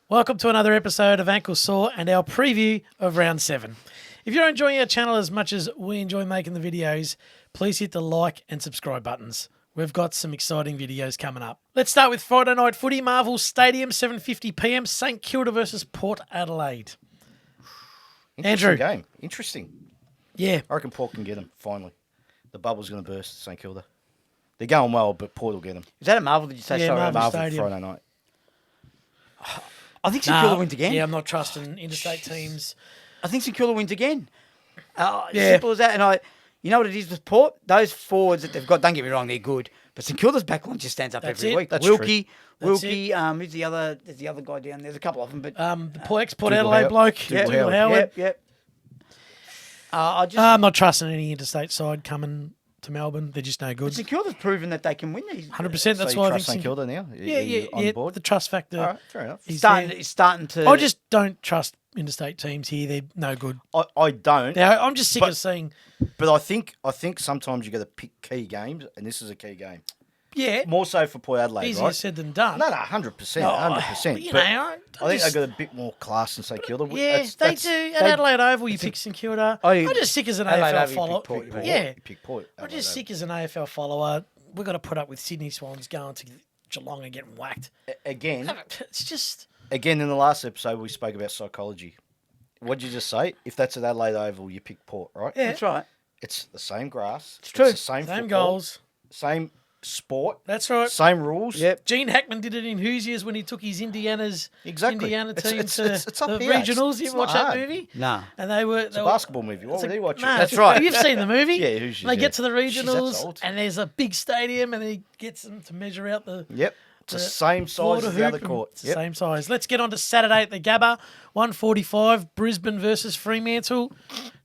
Welcome to another episode of Ankle Sore and our preview of Round 7. If you're enjoying our channel as much as we enjoy making the videos, please hit the like and subscribe buttons. We've got some exciting videos coming up. Let's start with Friday night footy, Marvel Stadium, 7:50pm, St Kilda versus Port Adelaide. Andrew. Game. Interesting. Yeah. I reckon Port can get them, finally. The bubble's going to burst, St Kilda. They're going well, but Port will get them. Is that a Marvel, did you say? Yeah, Sorry, Marvel Marvel Stadium. Friday night. I think St Kilda wins again. Yeah, I'm not trusting interstate teams. I think St Kilda wins again. Yeah. Simple as that. And you know what it is with Port? Those forwards that they've got, don't get me wrong, they're good. But St Kilda's backline just stands up That's every it. week. That's Wilkie, That's who's the other? There's the other guy down there. There's a couple of them, but The Port Dougal Adelaide Howard. bloke, Dougal Dougal Howard. Howard. Yep. I'm not trusting any interstate side coming to Melbourne. They're just no good. St Kilda's proven that they can win these. 100%. That's so why you I trust think St Kilda now? Yeah. On board? The trust factor. All right, fair enough. is It's starting to. I just don't trust interstate teams here. They're no good. I don't, I'm just sick But- of seeing. but I think sometimes you got to pick key games, and this is a key game. Yeah, More so for Port Adelaide, easier right? said than done. No, 100%, No, 100%. you But know, I think they got a bit more class than St Kilda. Yeah, they do. At Adelaide Oval, you pick St Kilda. I'm just sick as an Adelaide AFL Oval, you follower. pick Port, Yeah, You pick Port. I'm Adelaide just sick as an AFL follower. We've got to put up with Sydney Swans going to Geelong and getting whacked. Again, It's just... in the last episode, we spoke about psychology. What did you just say? If that's at Adelaide Oval, you pick Port, right? Yeah. That's right. It's the same grass. It's true. the same Same football, goals. Same sport. That's right. Same rules. Yep. Gene Hackman did it in Hoosiers when he took his Indiana Exactly. team It's to up the here. regionals. You It's watch not that hard. movie? Nah. And they were... It's a basketball movie. What would he watch? No, it? That's right. You've seen the movie? Yeah, Hoosiers, They yeah. get to the Jeez, that's regionals, old. and there's a big stadium, and he gets them to measure out the... Yep. It's the the same floor size to as the other hoop, and court. It's the same size. Let's get on to Saturday at the Gabba, 1:45, Brisbane versus Fremantle.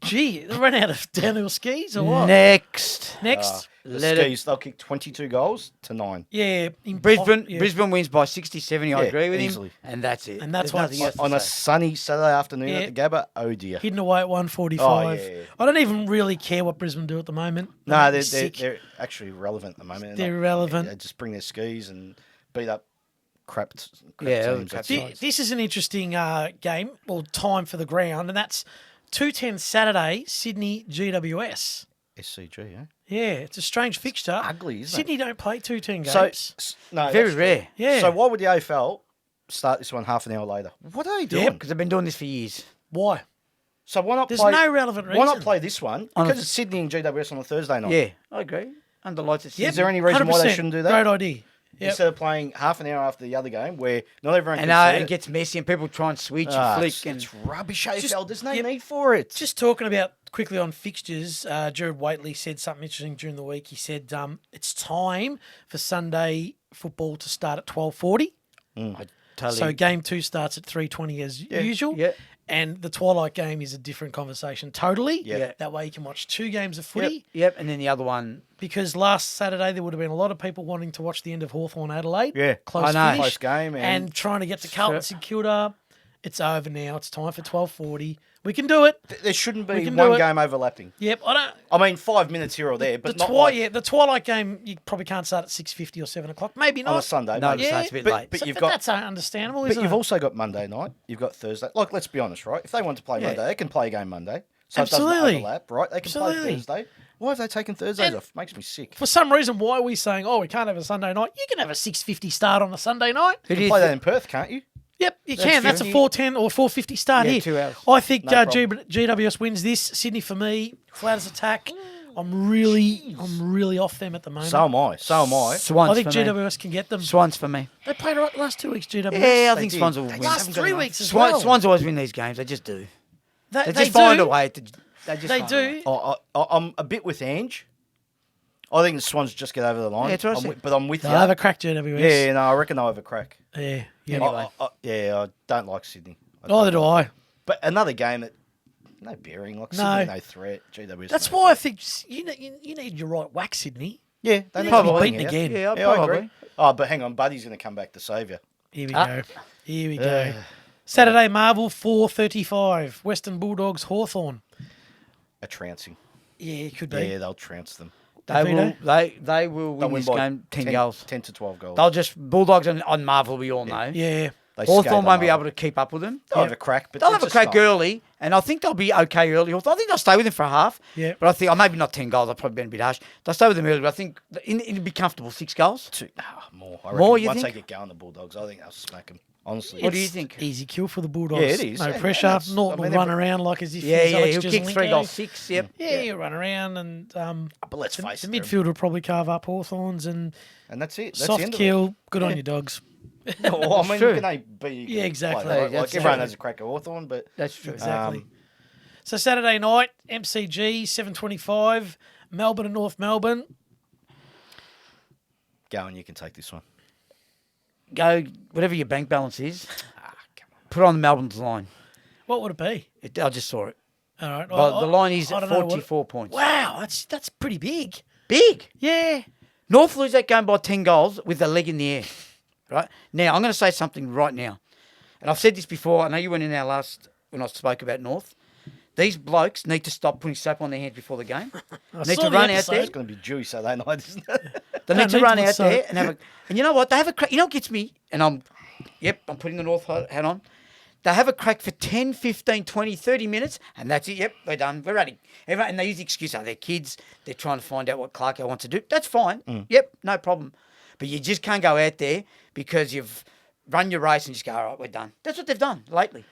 Gee, they run out of downhill skis or what? Next. Next, The Let it- Skis, they'll kick 22 goals to 9. yeah, Brisbane wins by 60-70, I Yeah, agree with easily. him. And that's it. And that's There's why nothing it's- else to On a say. sunny Saturday afternoon Yeah. at the Gabba, oh dear. hidden away at 1:45. Oh, yeah. I don't even really care what Brisbane do at the moment. No, They're they're actually relevant at the moment. They're irrelevant. They just bring their skis and beat up crap Yeah, teams. crap That's it. This is an interesting game, or time for the ground, and that's 2:10 Saturday, Sydney GWS. SCG, eh? Yeah, it's a strange fixture. Ugly, isn't Sydney don't play 2:10 So, games. no, Very that's rare. true. Yeah. So why would the AFL start this one half an hour later? What are they doing? Because they've been doing this for years. Why? So why not There's play? no relevant reason. Why not play this one? On a- Because it's Sydney and GWS on a Thursday night. Yeah, I agree. Under lights at Yep. Is there any reason why they 100%. shouldn't do that? Great idea. Yep. Instead of playing half an hour after the other game, where not everyone And can see it gets messy and people try and switch and flick. it's, And it's rubbish AFL. There's no yep. need for it. Just talking about quickly on fixtures, Jared Waitley said something interesting during the week. He said it's time for Sunday football to start at 12:40. I totally. So game 2 starts at 3:20 as usual. yeah. And the twilight game is a different conversation totally. Yeah. That way you can watch 2 games of footy. Yep, and then the other one. Because last Saturday there would have been a lot of people wanting to watch the end of Hawthorn Adelaide. Yeah. Close I know. finish. Close game And trying to get to Carlton St Kilda. It's over now. It's time for 12:40. We can do it. There shouldn't We be can do one it. game overlapping. Yep. I don't. I mean, 5 minutes here or there, but The, not like the twilight game, you probably can't start at 6:50 or 7 o'clock. Maybe not. on a Sunday. No, maybe. it starts a bit but, late. But So- you've but got. that's understandable, But isn't you've it? also got Monday night. You've got Thursday. Like, let's be honest, right? If they want to play Yeah. Monday, they can play a game Monday. So it Absolutely. doesn't overlap, right? They can Absolutely. play Thursday. Why have they taken Thursdays And- off? Makes me sick. For some reason, why are we saying, we can't have a Sunday night? You can have a 6:50 start on a Sunday night. Who You do can you play that thi- in Perth, can't you? Yep, you That's can. That's a 50. 4:10 or 4:50 start Yeah, here. 2 hours. I think No problem. GWS wins this. Sydney for me, flat as attack. I'm really off them at the moment. So am I. So am I. Swans I think for me. GWS can get them. Swans for me. They played right the last 2 weeks. GWS. Yeah, I They think did. Swans will They win. just last haven't got 3 enough. weeks as well. Swans always win these games. They just do. They They just do. find a way. They They find a way. do. I'm a bit with Ange. I think the Swans just get over the line. Yeah, that's what I said. But I'm with They'll you. have a crack, GWS. Yeah, no, I reckon they'll have a crack. Yeah. Anyway. I don't like Sydney. Neither do I. But another game that no bearing, like No. Sydney, no threat. GWS. That's no why I threat. think you need your right whack, Sydney. Yeah, they You need need to to be be winning beaten it. again. Yeah, Yeah, I probably. agree. Oh, but hang on, Buddy's going to come back to save you. Here we Ah. go. Here we go. Saturday Marvel 4:35. Western Bulldogs Hawthorn. A trouncing. Yeah, it could be. Yeah, they'll trounce them. They will. Davide? They will They'll win this by game 10 goals. 10 to 12 goals. They'll just Bulldogs on Marvel. We all know. Yeah. They Hawthorn skate won't be them able to keep up with them. They'll have a crack, but They'll they're have a just crack not. early, and I think they'll be okay early. I think they'll stay with them for a half. Yeah. But I think, maybe not 10 goals. I've probably been a bit harsh. They'll stay with them early, but I think it'll be comfortable 6 goals. More. More, you once think? they get going, the Bulldogs, I think they'll smack them. Honestly. What do you It's think? Easy kill for the Bulldogs. Yeah, it is. No And pressure. that's- Norton I mean, will run every- around like as if Yeah, he's yeah, Alex he'll kick 3 Jezelenko. goals, 6. Yep. Yeah, he'll run around and But let's the face it. midfield will probably carve up Hawthorns and And that's it. That's the soft end kill. Good on Yeah. you, dogs. of it. Well, I mean, true. can they be? Yeah, exactly. Like, That's everyone true. has a crack at Hawthorn, but That's true. Exactly. So Saturday night, MCG 7:25, Melbourne and North Melbourne. go and you can take this one. Go, whatever your bank balance is, Come on. put on Melbourne's line. What would it be? I just saw it. All right. But the line is I don't know what- 44 points. Wow, that's pretty big. Big. Yeah. North lose that game by 10 goals with a leg in the air. Right? Now, I'm going to say something right now. And I've said this before. I know you went in our last, when I spoke about North. These blokes need to stop putting soap on their hands before the game. I Need saw to the run out episode. there. It's going to be dewy Saturday night, isn't it? They need to need run to out put there soap. and have a... And you know what? They have a crack. You know what gets me? And I'm putting the North hat on. They have a crack for 10, 15, 20, 30 minutes, and that's it. Yep, we're done. We're ready. Everyone, and they use the excuse, they're kids. They're trying to find out what Clarko wants to do. That's fine. Yep, no problem. But you just can't go out there because you've run your race and just go, all right, we're done. That's what they've done lately.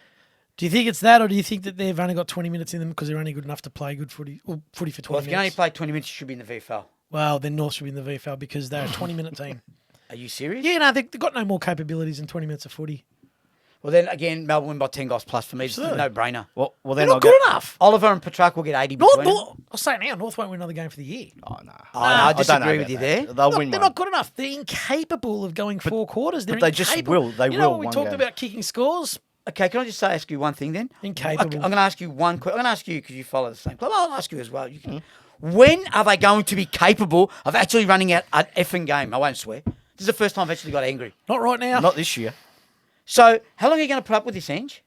Do you think it's that, or do you think that they've only got 20 minutes in them because they're only good enough to play good footy, or footy for 20 Well, if you only minutes? play 20 minutes, you should be in the VFL. Well, then North should be in the VFL because they're a 20-minute team. Are you serious? Yeah, no, they've got no more capabilities than 20 minutes of footy. Well, then again, Melbourne win by 10 goals plus for me. It's a Absolutely. no-brainer. Well, They're then not I'll good go. enough. Oliver and Petrarch will get 80 North, between them. North, I'll say it now, North won't win another game for the year. Oh, no. I don't disagree know with about you that. there. They'll Look, win they're one. not good enough. They're incapable of going 4 quarters. They're they just incapable. will. They you know will what we one talked game. about kicking scores? Okay, can I just ask you one thing then? Incapable. I'm going to ask you one question. I'm going to ask you because you follow the same club. I'll ask you as well. You can. When are they going to be capable of actually running out an effing game? I won't swear. This is the first time I've actually got angry. Not right now. Not this year. So, how long are you going to put up with this, Ange?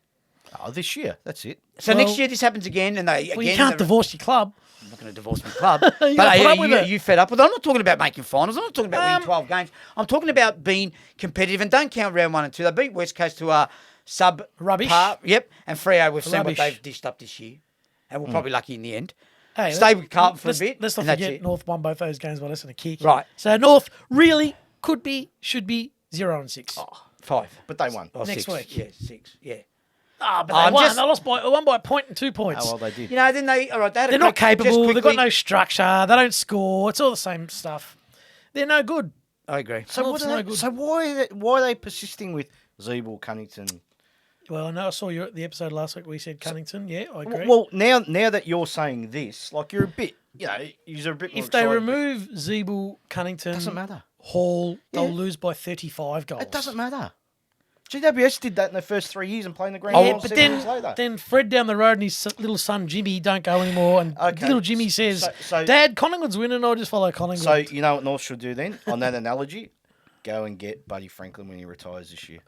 Oh, this year. That's it. So Well- next year this happens again, and they well, again. you can't they're- divorce your club. I'm not going to divorce my club. You but gotta put up with you, it. you fed up with it. I'm not talking about making finals. I'm not talking about winning 12 games. I'm talking about being competitive. And don't count round 1 and 2. They beat West Coast to a sub Rubbish. par. Yep. And Freo, we've seen Rubbish. what they've dished up this year. And we're probably lucky in the end. Hey, Stay with Carlton for a let's- bit. Let's not and that's forget it. North won both those games by less than a kick. Right. So North really could be, should be 0-6. 5. But they won. Or Next 6. week. Yeah, 6. Yeah. Ah, but I'm they won. just- They lost by, won by a point and 2 points. Oh, well, they did. You know, then they all right. They had a They're not crack- just capable. They've got quickly- no structure. They don't score. It's all the same stuff. They're no good. I agree. So, North's no good. so why are they persisting with Zeeble, Cunnington? Well, I know I saw the episode last week where you said Cunnington. Yeah, I agree. Well, now that you're saying this, like you're a bit, you're a bit more if they excited. remove Zeeble, Cunnington, Doesn't matter. Hall, they'll Yeah. lose by 35 goals. It doesn't matter. GWS did that in their first 3 years and playing the grand Yeah, final but 7 years later. then Fred down the road and his little son Jimmy don't go anymore. And Okay. little Jimmy says, So- Dad, Collingwood's winning. I'll just follow Collingwood. So you know what North should do then? On that analogy, go and get Buddy Franklin when he retires this year.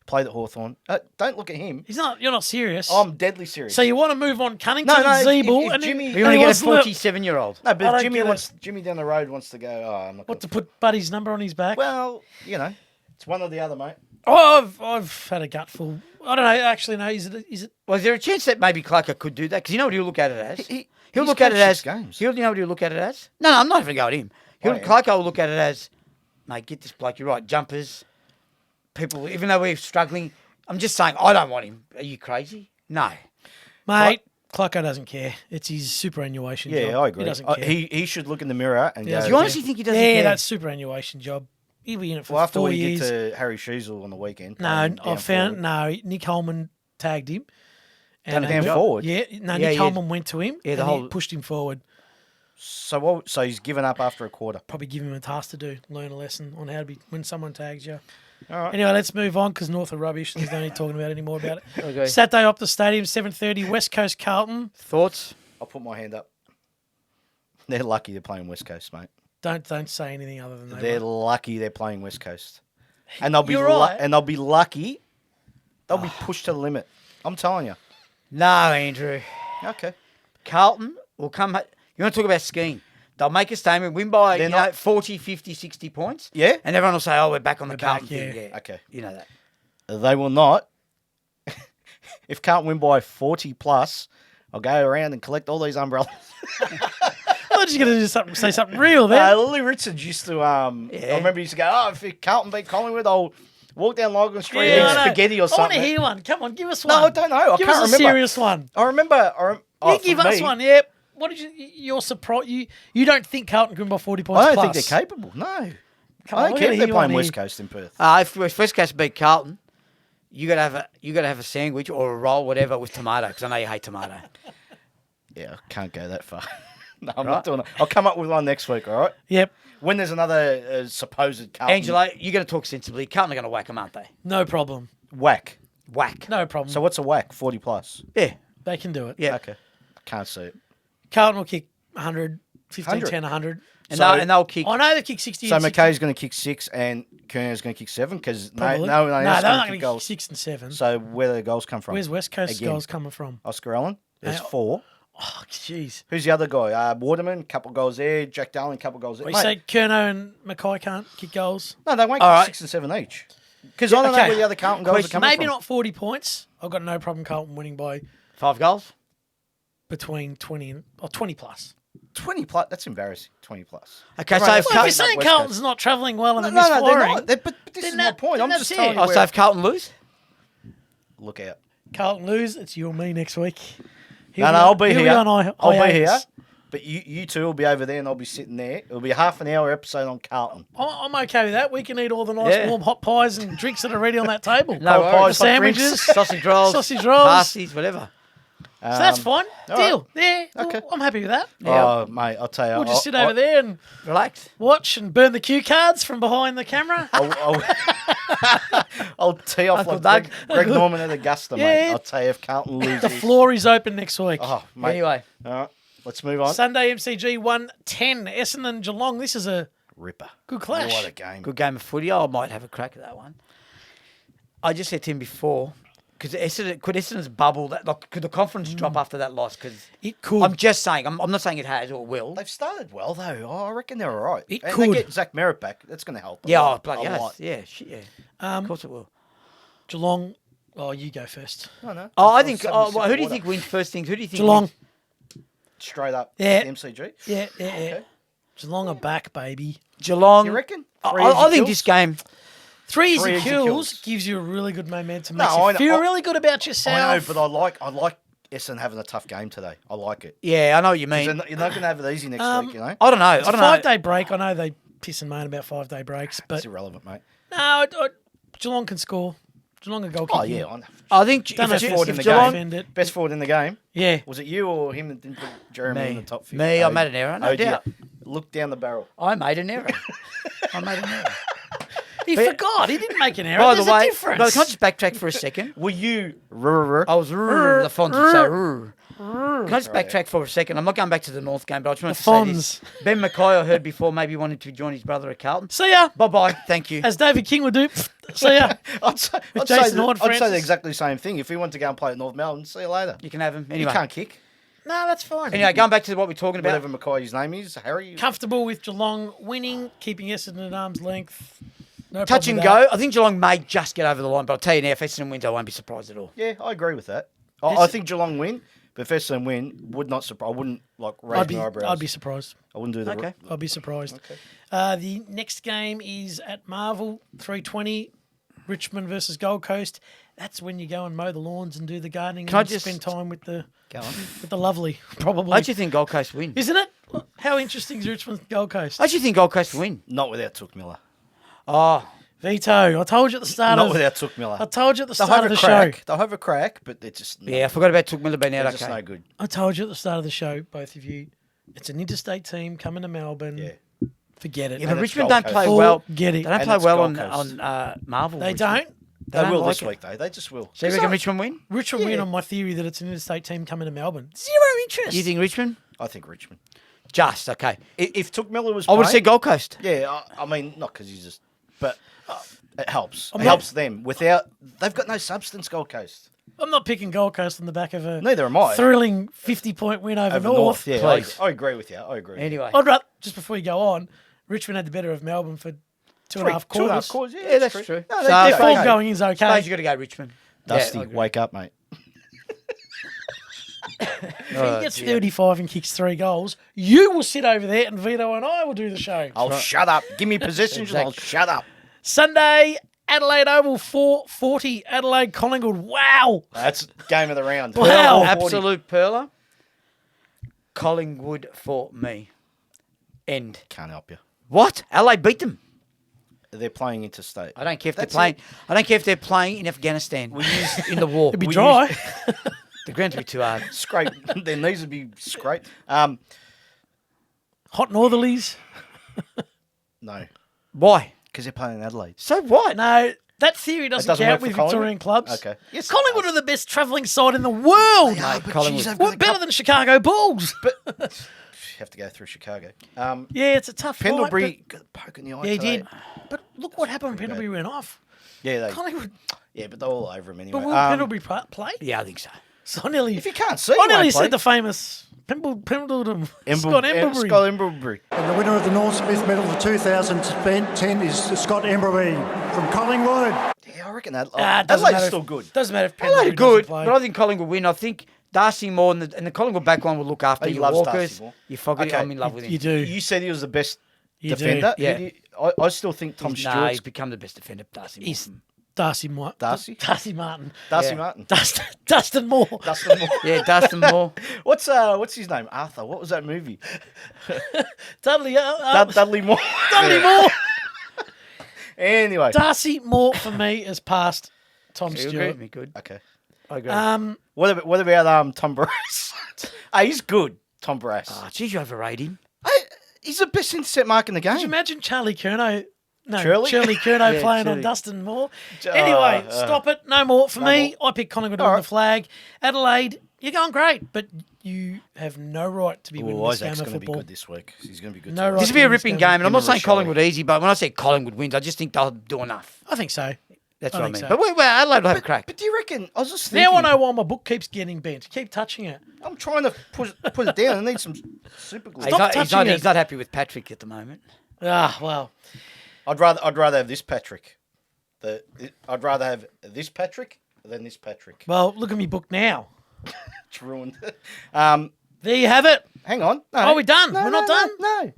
Play the Hawthorn. Don't look at him. You're not serious. I'm deadly serious. So you want to move on Cunnington No, and if- Zeeble if and Jimmy- then, We want to get a wants 47-year-old. no, I but don't if get it. Jimmy down the road wants to go. Oh, I'm not. What, to gonna... put Buddy's number on his back? Well, it's one or the other, mate. Oh, I've had a gutful. I don't know. Actually, no. Is it? Well, is there a chance that maybe Clarko could do that? Because you know what he'll look at it as? He'll He'll look at it as. games. You know what he'll look at it as? No, I'm not even going at him. Oh, yeah. Clarko will look at it as, mate, get this bloke. You're right. Jumpers, people. Even though we're struggling, I'm just saying I don't want him. Are you crazy? No. Mate, Clarko doesn't care. It's his superannuation job. Yeah, I agree. He doesn't care. He should look in the mirror and Yeah. go. Do you honestly think he doesn't yeah, care? that's superannuation job. He'll be in it for Well, after 4 we years. get to Harry Sheasel on the weekend. No, playing down I found forward. no. Nick Holman tagged him. Done it they down went- forward? Yeah, no. Yeah, Nick yeah. Holman went to him. Yeah, the and he whole- pushed him forward. So he's given up after a quarter. Probably give him a task to do. Learn a lesson on how to be when someone tags you. All right. Anyway, let's move on because North are rubbish. There's no need talking about it anymore about it. Okay. Saturday up the stadium, 7:30. West Coast Carlton. Thoughts? I'll put my hand up. They're lucky they're playing West Coast, mate. Don't say anything other than They're that. lucky they're playing West Coast, and they'll be You're right. and they'll be lucky. They'll be pushed to the limit. I'm telling you. No, Andrew. Okay. Carlton will come. You want to talk about skiing? They'll make a statement, win by They're not- 40, 50, 60 points. Yeah? And everyone will say, oh, we're back on the We're back, Carlton thing. yeah. Yeah. Okay. You know that. They will not. If Carlton win by 40 plus, I'll go around and collect all these umbrellas. I thought you were going to say something real there. Lily Richards used to, I remember he used to go, if Carlton beat Collingwood, I'll walk down Logan Street Yeah, and I know. spaghetti or I want something. to hear one. Come on, give us one. No, I don't know. Give I can't us a remember. serious one. I remember. You give us one, yep. What did you're surprised? You don't think Carlton can win by 40 points I don't plus? think they're capable. No. Come I on, don't we're care gonna if they're hear playing one West here. Coast in Perth. If West Coast beat Carlton, you got to have a sandwich or a roll, whatever, with tomato, because I know you hate tomato. Yeah, I can't go that far. No, I'm not doing it. I'll come up with one next week, all right? Yep, When there's another supposed Carlton. Angelo, you got to talk sensibly. Carlton are going to whack them, aren't they? no problem. Whack. Whack. No problem. So what's a whack? 40 plus. Yeah. They can do it. Yeah. Okay. Can't see it. Carlton will kick 100, 15, 100. 10, 100. And they'll kick. I know they've kicked 60 So and 60. McKay's going to kick 6 and Kern's going to kick 7 because no Probably. one no, else they're going not to going kick to kick goals. 6 and 7. So where do the goals come from? Where's West Coast Again. goals coming from? Oscar Allen. There's Now- 4. Oh, jeez. Who's the other guy? Waterman, couple goals there. Jack Darling, couple goals there. Well, you Mate, say Kerno and Mackay can't kick goals? no, they won't All kick right. 6 and 7 each. Because I don't know okay. where the other Carlton goals are Question, coming Maybe from. not 40 points. I've got no problem Carlton winning by 5 goals? between 20 and or 20 plus. 20 plus. That's embarrassing. 20 plus. Okay, so Right, if Well, if you're Carlton, saying West Carlton's Coast. not travelling well and No, they're no, they're misfiring, not. But this then is my that- point. then I'm just that's telling it. you. oh, so Where, if Carlton lose? look out. Carlton lose, it's you and me next week. No, I'll be He'll here. on I'll be hiatus. here. But you two will be over there and I'll be sitting there. It'll be a half an hour episode on Carlton. I'm okay with that. We can eat all the nice Yeah. warm hot pies and drinks that are ready on that table. No Cold worries. pies, hot Sandwiches. drinks. Sausage rolls. Sausage rolls. Pasties, whatever. So that's fine. all Deal. Yeah. Okay. Well, I'm happy with that. Oh, mate, I'll tell you. We'll just sit over there and Relax. watch and burn the cue cards from behind the camera. I'll tee off Uncle like Doug. Greg Norman at Augusta, mate. Yeah. I'll tell you if Carlton loses. The floor is open next week. Oh, mate. Anyway. All right, let's move on. Sunday MCG 110. Essendon Geelong. This is a Ripper. good clash. What a game. Good game of footy. I might have a crack at that one. I just said to him before, because could Essendon's bubble, could the confidence drop after that loss? Because It could. I'm just saying, I'm not saying it has or will. They've started well, though. Oh, I reckon they're all right. It and could. they get Zach Merritt back. That's going to help. Yeah, a oh, lot, bloody a yes. lot. Yeah, shit, yeah. Of course it will. Geelong. Oh, you go first. No, no. Oh, I I'll think. have a Oh, sip well, of who do you water. think wins first things? Who do you think? Geelong. wins? Straight up. Yeah. MCG. Yeah. Okay. Geelong are back, baby. Geelong. You reckon? I think this game. Three easy Three easy kills kills. gives you a really good momentum. No, Makes you I know- feel I- really good about yourself. I know, but I like Essendon having a tough game today. I like it. Yeah, I know what you 'Cause mean. You're not going to have it easy next week, you know? I don't know. It's I a don't know. 5-day break. I know they piss and moan about 5-day breaks, but It's irrelevant, mate. no, Geelong can score. Geelong are goal Oh, kicking. yeah. I know. I think Don't know if, if forward in if the Geelong, defend it. Best forward in the game. Yeah. Was it you or him that didn't put Jeremy in the top 50? Me, I made an error, no dear. doubt. Look down the barrel. I made an error. I made an error. He forgot. He didn't make an error. By There's the way, a difference. no, can I just backtrack for a second? Were you... I was the Fonz would say. Can I just backtrack for a second? I'm not going back to the North game, but I just wanted to say this. Ben Mackay, I heard before, maybe wanted to join his brother at Carlton. See ya. Bye-bye. Thank you. As David King would do. See ya. I'd say Jason Horne-Francis. the exactly same thing. If he wanted to go and play at North Melbourne, see you later. You can have him. You Anyway, can't kick. No, that's fine. anyway, going back to what we're talking about. Whatever Mackay's name is, Harry. Comfortable with Geelong winning, keeping Essendon at arm's length. No Touch problem and with go. I think Geelong may just get over the line, but I'll tell you now, if Essendon wins, I won't be surprised at all. Yeah, I agree with that. I think Geelong win, but if Essendon win, would not surprise. I wouldn't like raise that. my eyebrows. I'd be surprised. I wouldn't do the. Okay. I'd be surprised. Okay. The next game is at Marvel, 3:20, Richmond versus Gold Coast. That's when you go and mow the lawns and do the gardening Can I and just- spend time with the Go on. lovely, probably. I actually think Gold Coast win. Isn't it? How interesting is Richmond Gold Coast? I actually think Gold Coast win. Not without Took Miller. Oh, Veto. I told you at the start Not of without Took Miller. I told you at the They'll start have of a the crack. show. They'll have a crack, but they're just yeah, I forgot about Took Miller being they're out. just Okay. no good. I told you at the start of the show, both of you, it's an interstate team coming to Melbourne. Yeah. Forget it. Yeah, And but it's Richmond Gold don't play Coast. well. Forget They it. don't And play it's well Gold on Coast. Marvel. They Richmond. don't. They don't will like this it. week, though. They just will. So you reckon Richmond win? Richmond win Yeah. on my theory that it's an interstate team coming to Melbourne. Zero interest. You think Richmond? I think Richmond. Just okay. If Took Miller was I would playing, say Gold Coast. yeah, I mean, not because he's just, but it helps. It not- helps them. Without, they've got no substance, Gold Coast. I'm not picking Gold Coast on the back of a Neither am I. thrilling 50-point win over, Over North. Yeah, Please. I agree with you. I agree. Anyway, I'd rather, just before you go on, Richmond had the better of Melbourne for two and a half quarters. quarters. Yeah, that's true. No, So they if do Form okay. going is I okay. suppose you got to go Richmond. Dusty, Yeah, I agree. wake up, mate. If he gets 35 and kicks 3 goals, you will sit over there and Vito and I will do the show. I'll shut up. Give me possessions and I'll shut up. Sunday, Adelaide Oval, 4:40. Adelaide Collingwood. Wow. That's game of the round. Wow. Absolute perler. Collingwood for me. End. Can't help you. What? LA beat them. They're playing interstate. I don't care if That's they're playing. it. I don't care if they're playing in Afghanistan. In the war. It'd be dry. The ground would be too hard. Scrape. Their knees would be scraped. Hot northerlies. No, Why? because they're playing in Adelaide. So what? No, that theory doesn't doesn't count work with for Collingwood? Victorian clubs. Okay. Yes, it Collingwood does. are the best travelling side in the world. Yeah, Mate, but Collingwood. geez, they've got What, a better couple- than Chicago Bulls? You have to go through Chicago. Yeah, it's a tough fight, Pendlebury got a poke in the eye. but- Yeah, he today. did. But look what happened when pretty Pendlebury went off. Yeah, Collingwood. but they're all over him anyway. But will Pendlebury play? Yeah, I think so. So I nearly, If you can't see, I nearly he won't play. said the famous Pendleton. Scott Scott Emblebury. Emblebury. And the winner of the Norm Smith Medal for 2010 is Scott Emblebury from Collingwood. Yeah, I reckon that. It doesn't Adelaide's matter still if- good. Doesn't matter if Adelaide Pendlebury are good, doesn't play. but I think Collingwood will win. I think Darcy Moore and the Collingwood backline will look after He your loves Walkers. Darcy Moore. You Fogarty, Okay. I'm in love with him. You do. You said he was the best You do. defender. Yeah. I still think Tom Nah, Stewart's he's become the best defender, Darcy Moore. He's Darcy Moore. Darcy? Darcy Martin. Darcy Yeah. Martin. Dustin Moore. Dustin Moore. Yeah, Dustin Moore. What's his name? Arthur. What was that movie? Dudley. Dudley Moore. Dudley Moore. Anyway. Darcy Moore for me has passed Tom You agree Stewart. with me? Good. Okay. I agree. What about Tom Barras? Hey, he's good. Tom Barras. Oh, geez, you overrate him. Hey, he's the best intercept mark in the game. Could you imagine Charlie Curnow? No, Shirley? Shirley Curnow Yeah, playing on Shirley. Dustin Moore. Anyway, stop it. No more for me. I pick Collingwood on the flag. Adelaide, you're going great, but you have no right to be winning this game Isaac's of going to be football. good this week. He's going to be good. No too. right. This will be a ripping game, and I'm not Him and saying Rochelle. Collingwood easy, but when I say Collingwood wins, I just think they'll do enough. I think so. That's I what I think mean. so. But Adelaide will have a crack. But do you reckon? I was just thinking. Now I know why my book keeps getting bent. Keep touching it. I'm trying to put it down. I need some super glue. He's not, touching it. he's not happy with Patrick at the moment. Ah, well. I'd rather have this Patrick. I'd rather have this Patrick than this Patrick. Well, look at me book now. It's ruined. There you have it. Hang on. No. Are we done? No, We're not no, done? No.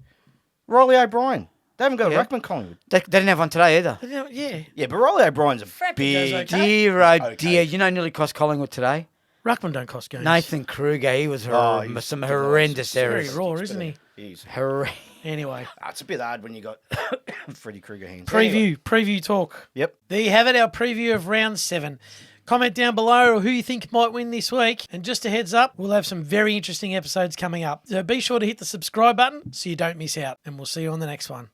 Riley O'Brien. They haven't got Yeah. a ruckman Collingwood. They didn't have one today either. Yeah. Yeah, but Riley O'Brien's a Frampton big. goes okay. Dear, oh Okay. dear. You know, nearly cost Collingwood today. Ruckman don't cost games. Nathan Kruger, he was he's some devious. horrendous Very errors. raw, isn't he? He's, Anyway, it's a bit hard when you got Freddie Kruger hands. preview talk. Yep. There you have it, our preview of round 7. Comment down below who you think might win this week. And just a heads up, we'll have some very interesting episodes coming up. So be sure to hit the subscribe button so you don't miss out. And we'll see you on the next one.